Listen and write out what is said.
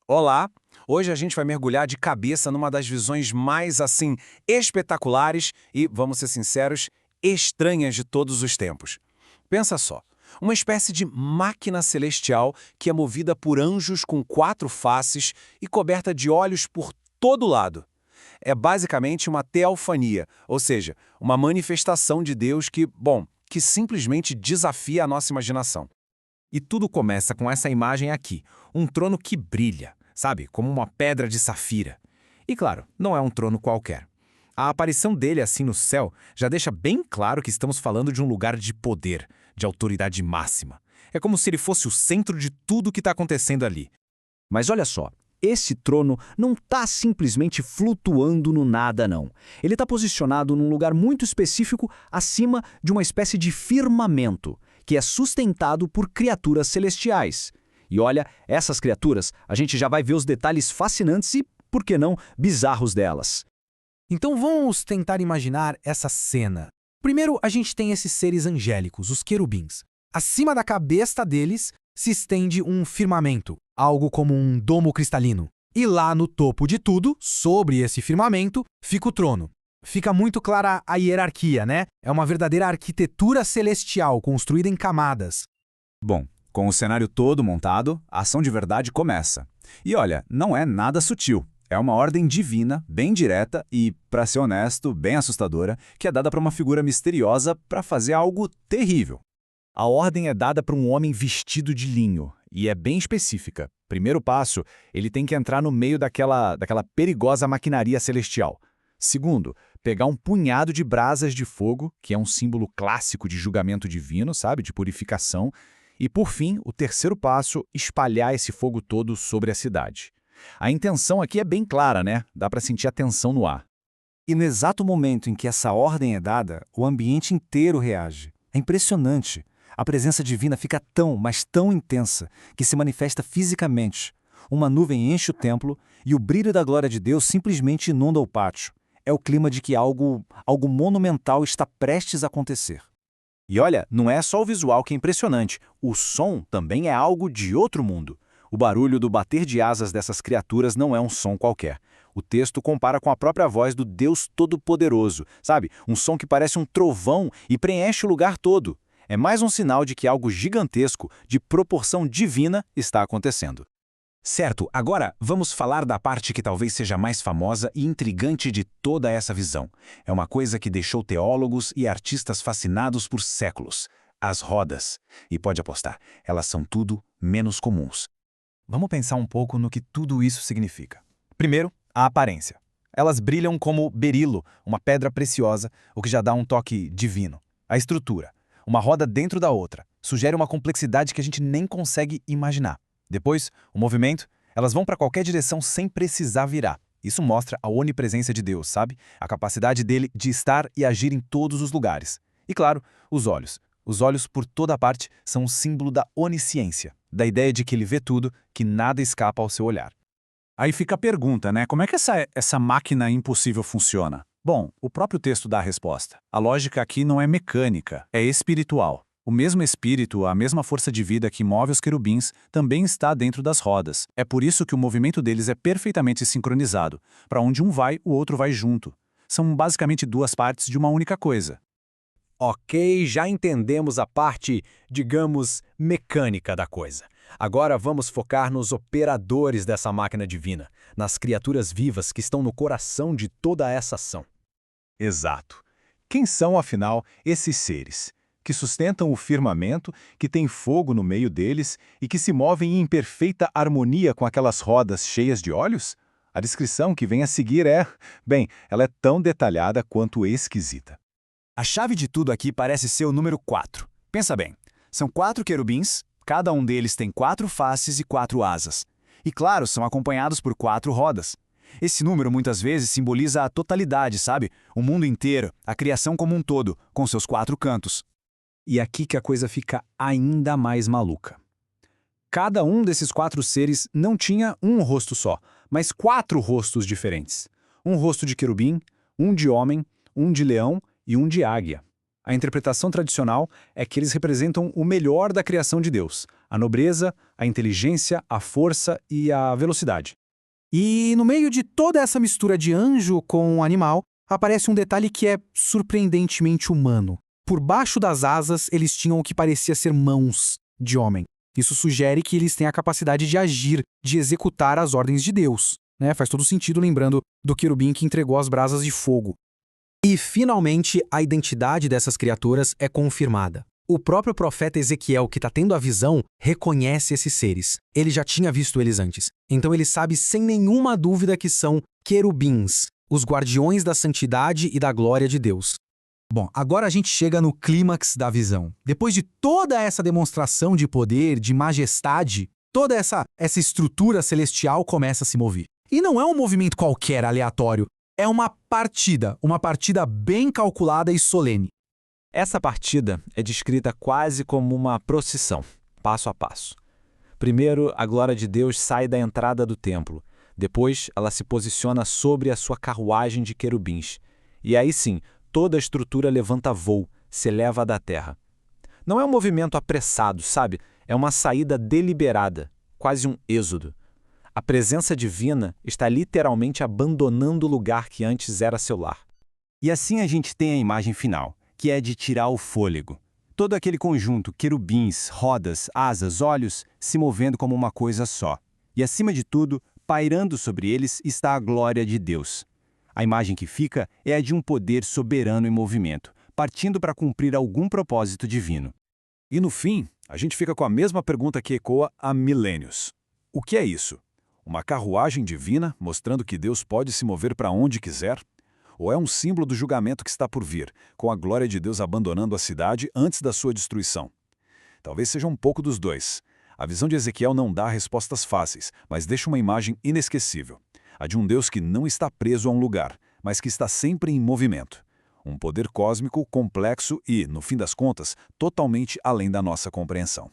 Olá! Hoje a gente vai mergulhar de cabeça numa das visões mais, espetaculares e, vamos ser sinceros, estranhas de todos os tempos. Pensa só, uma espécie de máquina celestial que é movida por anjos com 4 faces e coberta de olhos por todo lado. É basicamente uma teofania, ou seja, uma manifestação de Deus que simplesmente desafia a nossa imaginação. E tudo começa com essa imagem aqui, um trono que brilha, sabe, como uma pedra de safira. E claro, não é um trono qualquer. A aparição dele assim no céu já deixa bem claro que estamos falando de um lugar de poder, de autoridade máxima. É como se ele fosse o centro de tudo o que está acontecendo ali. Mas olha só, esse trono não está simplesmente flutuando no nada, não. Ele está posicionado num lugar muito específico acima de uma espécie de firmamento, que é sustentado por criaturas celestiais. E olha, essas criaturas, a gente já vai ver os detalhes fascinantes e, por que não, bizarros delas. Então vamos tentar imaginar essa cena. Primeiro, a gente tem esses seres angélicos, os querubins. Acima da cabeça deles se estende um firmamento, algo como um domo cristalino. E lá no topo de tudo, sobre esse firmamento, fica o trono. Fica muito clara a hierarquia, né? É uma verdadeira arquitetura celestial, construída em camadas. Bom, com o cenário todo montado, a ação de verdade começa. E olha, não é nada sutil. É uma ordem divina, bem direta e, para ser honesto, bem assustadora, que é dada para uma figura misteriosa para fazer algo terrível. A ordem é dada para um homem vestido de linho, e é bem específica. Primeiro passo, ele tem que entrar no meio daquela perigosa maquinaria celestial. Segundo, pegar um punhado de brasas de fogo, que é um símbolo clássico de julgamento divino, sabe, de purificação. E, por fim, o terceiro passo, espalhar esse fogo todo sobre a cidade. A intenção aqui é bem clara, né? Dá para sentir a tensão no ar. E no exato momento em que essa ordem é dada, o ambiente inteiro reage. É impressionante. A presença divina fica tão, mas tão intensa, que se manifesta fisicamente. Uma nuvem enche o templo e o brilho da glória de Deus simplesmente inunda o pátio. É o clima de que algo monumental está prestes a acontecer. E olha, não é só o visual que é impressionante, o som também é algo de outro mundo. O barulho do bater de asas dessas criaturas não é um som qualquer. O texto compara com a própria voz do Deus Todo-Poderoso, sabe? Um som que parece um trovão e preenche o lugar todo. É mais um sinal de que algo gigantesco, de proporção divina, está acontecendo. Certo, agora vamos falar da parte que talvez seja mais famosa e intrigante de toda essa visão. É uma coisa que deixou teólogos e artistas fascinados por séculos. As rodas. E pode apostar, elas são tudo menos comuns. Vamos pensar um pouco no que tudo isso significa. Primeiro, a aparência. Elas brilham como berilo, uma pedra preciosa, o que já dá um toque divino. A estrutura. Uma roda dentro da outra. Sugere uma complexidade que a gente nem consegue imaginar. Depois, o movimento, elas vão para qualquer direção sem precisar virar. Isso mostra a onipresença de Deus, sabe? A capacidade dele de estar e agir em todos os lugares. E claro, os olhos. Os olhos por toda parte são um símbolo da onisciência, da ideia de que ele vê tudo, que nada escapa ao seu olhar. Aí fica a pergunta, né? Como é que essa máquina impossível funciona? Bom, o próprio texto dá a resposta. A lógica aqui não é mecânica, é espiritual. O mesmo espírito, a mesma força de vida que move os querubins, também está dentro das rodas. É por isso que o movimento deles é perfeitamente sincronizado. Para onde um vai, o outro vai junto. São basicamente duas partes de uma única coisa. Ok, já entendemos a parte, digamos, mecânica da coisa. Agora vamos focar nos operadores dessa máquina divina, nas criaturas vivas que estão no coração de toda essa ação. Exato. Quem são, afinal, esses seres? Que sustentam o firmamento, que tem fogo no meio deles e que se movem em perfeita harmonia com aquelas rodas cheias de olhos? A descrição que vem a seguir ela é tão detalhada quanto esquisita. A chave de tudo aqui parece ser o número 4. Pensa bem, são 4 querubins, cada um deles tem 4 faces e 4 asas. E claro, são acompanhados por 4 rodas. Esse número muitas vezes simboliza a totalidade, sabe? O mundo inteiro, a criação como um todo, com seus 4 cantos. E aqui que a coisa fica ainda mais maluca. Cada um desses 4 seres não tinha um rosto só, mas 4 rostos diferentes. Um rosto de querubim, um de homem, um de leão e um de águia. A interpretação tradicional é que eles representam o melhor da criação de Deus, A nobreza, a inteligência, a força e a velocidade. E no meio de toda essa mistura de anjo com animal, aparece um detalhe que é surpreendentemente humano. Por baixo das asas, eles tinham o que parecia ser mãos de homem. Isso sugere que eles têm a capacidade de agir, de executar as ordens de Deus. Né? Faz todo sentido lembrando do querubim que entregou as brasas de fogo. E, finalmente, a identidade dessas criaturas é confirmada. O próprio profeta Ezequiel, que está tendo a visão, reconhece esses seres. Ele já tinha visto eles antes. Então ele sabe sem nenhuma dúvida que são querubins, os guardiões da santidade e da glória de Deus. Bom, agora a gente chega no clímax da visão. Depois de toda essa demonstração de poder, de majestade, toda essa estrutura celestial começa a se mover. E não é um movimento qualquer, aleatório. É uma partida bem calculada e solene. Essa partida é descrita quase como uma procissão, passo a passo. Primeiro, a glória de Deus sai da entrada do templo. Depois, ela se posiciona sobre a sua carruagem de querubins. E aí sim, toda a estrutura levanta voo, se eleva da terra. Não é um movimento apressado, sabe? É uma saída deliberada, quase um êxodo. A presença divina está literalmente abandonando o lugar que antes era seu lar. E assim a gente tem a imagem final, que é de tirar o fôlego. Todo aquele conjunto, querubins, rodas, asas, olhos, se movendo como uma coisa só. E acima de tudo, pairando sobre eles, está a glória de Deus. A imagem que fica é a de um poder soberano em movimento, partindo para cumprir algum propósito divino. E no fim, a gente fica com a mesma pergunta que ecoa há milênios. O que é isso? Uma carruagem divina mostrando que Deus pode se mover para onde quiser? Ou é um símbolo do julgamento que está por vir, com a glória de Deus abandonando a cidade antes da sua destruição? Talvez seja um pouco dos dois. A visão de Ezequiel não dá respostas fáceis, mas deixa uma imagem inesquecível. A de um Deus que não está preso a um lugar, mas que está sempre em movimento. Um poder cósmico, complexo e, no fim das contas, totalmente além da nossa compreensão.